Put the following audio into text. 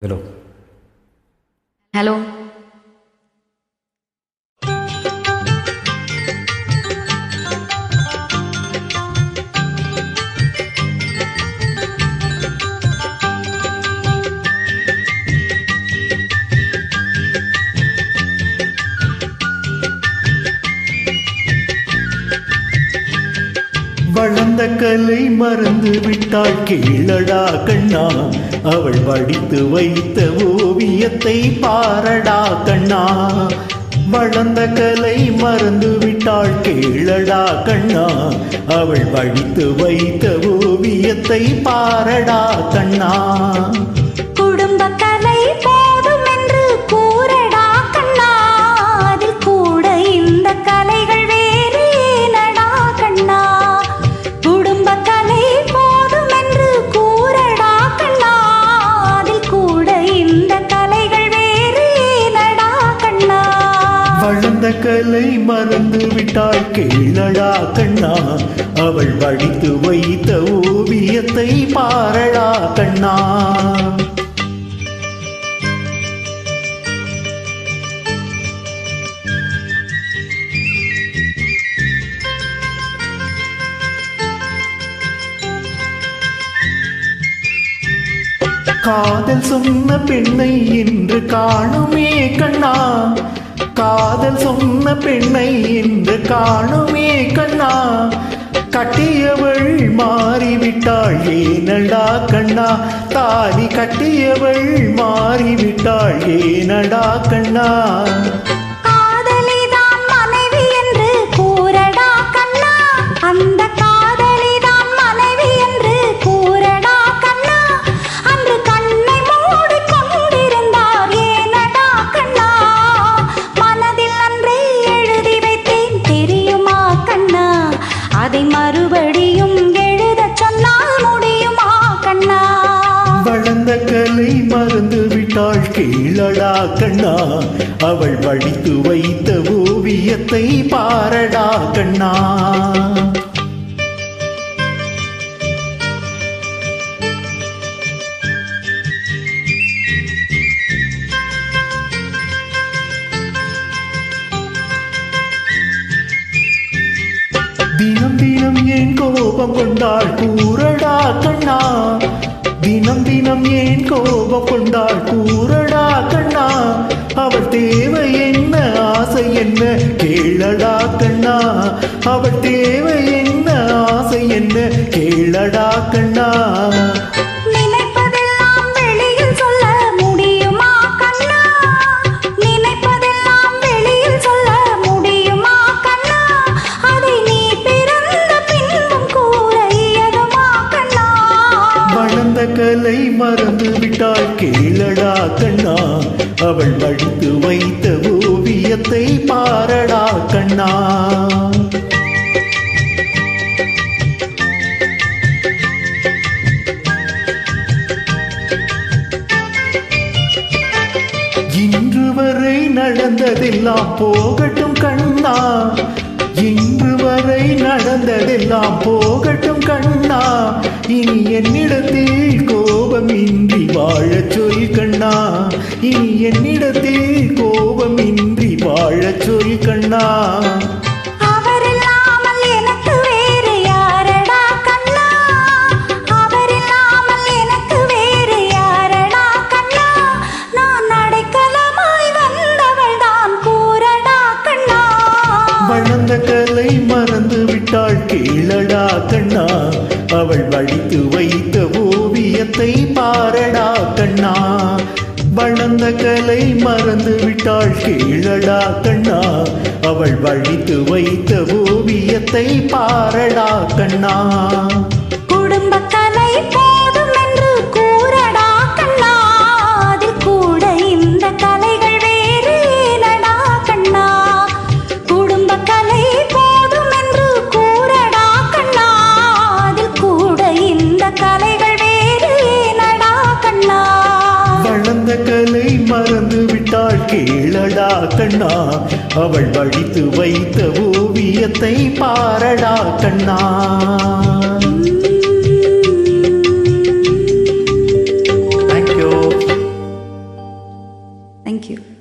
Hello. Hello. வளர்ந்த கலை மறந்து விட்டாள் கீழடா கண்ணா, அவள் வடித்து வைத்த ஓவியத்தை பாரடா கண்ணா. வளர்ந்த கலை மறந்து விட்டாள் கீழடா கண்ணா, அவள் வடித்து வைத்த ஓவியத்தை பாரடா கண்ணா. குடும்ப கலை போதும் என்று கூறடா கண்ணா, அதில் கூட இந்த கலைகள் வேறு ஏனடா கண்ணா. குடும்ப கலை போதும் என்று கூறடா கண்ணா, அதில் கூட இந்த கலைகள் வேறு ஏனடா கண்ணா. வளர்ந்த கலை மறந்து விட்டாள் கீழடா கண்ணா, அவள் வடித்து வைத்த ஓவியத்தை பாரடா கண்ணா. காதல் சொன்ன பெண்ணை என்று காணுமே கண்ணா, காதல் சொன்ன பெண்ணை என்று காணுமே கண்ணா. கட்டியவள் மாறிவிட்டாள் ஏனடா கண்ணா, தாலி கட்டியவள் மாறிவிட்டாள் ஏனடா கண்ணா. காதலிதான் மனைவி என்று கூறடா கண்ணா, அந்த காதலிதான் மனைவி என்று கூறடா கண்ணா. அன்று கண்ணை மூடி கொண்டிருந்தார் ஏனடா கண்ணா, மனதில் அன்றே எழுதி வைத்தேன் தெரியுமா கண்ணா, அதை மறுபடியும் எழுதச் சொன்னால் முடியுமா கண்ணா. வளர்ந்த கலை மறந்து விட்டாள் கீழடா கண்ணா, அவள் வடித்து வைத்த ஓவியத்தை பாரடா கண்ணா. தினம் தினம் ஏன் கோபம் கொண்டாள் கூறடா கண்ணா, தினம் தினம் ஏன் கோபம் கொண்டாள் கூறடா கண்ணா. அவள் தேவை என்ன ஆசை என்ன கேளடா கண்ணா, அவள் தேவை என்ன ஆசை என்ன கேளடா கண்ணா. நினைப்பதெல்லாம் வெளியில் சொல்ல முடியுமா கண்ணா, நினைப்பதெல்லாம் வெளியில் சொல்ல முடியுமா கண்ணா. அதை நீ பிறந்த பின்பும் கூற இயலுமா கண்ணா. வளர்ந்த கலை மறந்து விட்டாள் கேளடா கண்ணா, அவள் வடித்து வைத்த ஓவியத்தை பாரடா கண்ணா. இன்று வரை நடந்ததெல்லாம் போகட்டும் கண்ணா, இன்று வரை நடந்ததெல்லாம் போகட்டும் கண்ணா. இனி என்னிடத்தில் கோபமின்றி வாழச் சொல் கண்ணா, இனி என்னிடத்தில் கோபமின்றி வாழச் சொல் கண்ணா. அவரில்லாமல் எனக்கு வேறு யாரடா கண்ணா, அவரில்லாமல் எனக்கு வேறு யாரடா கண்ணா. நான் அடைக்கலமாய் வந்தவள் தான் கூறடா கண்ணா. வளர்ந்த கலை மறந்து விட்டாள் கீழடா கண்ணா, அவள் வடித்து வைத்த ஓவியத்தை பாரடா கண்ணா. வளர்ந்த கலை மறந்து விட்டாள் கீழடா கண்ணா, அவள் வடித்து வைத்த ஓவியத்தை பாரடா கண்ணா. குடும்ப கலை போதும் என்று கூறடா கண்ணா, அதில் கூட இந்த கலைகள் வேறு ஏனடா கண்ணா. குடும்ப கலை போதும் என்று கூறடா கண்ணா, அதில் கூட இந்த கலைகள் வேறு ஏனடா கண்ணா. வளர்ந்த கலை மறந்து விட்டாள் கீழடா கண்ணா, அவள் வடித்து வைத்த ஓவியத்தை பாரடா கண்ணா. தேங்க்யூ.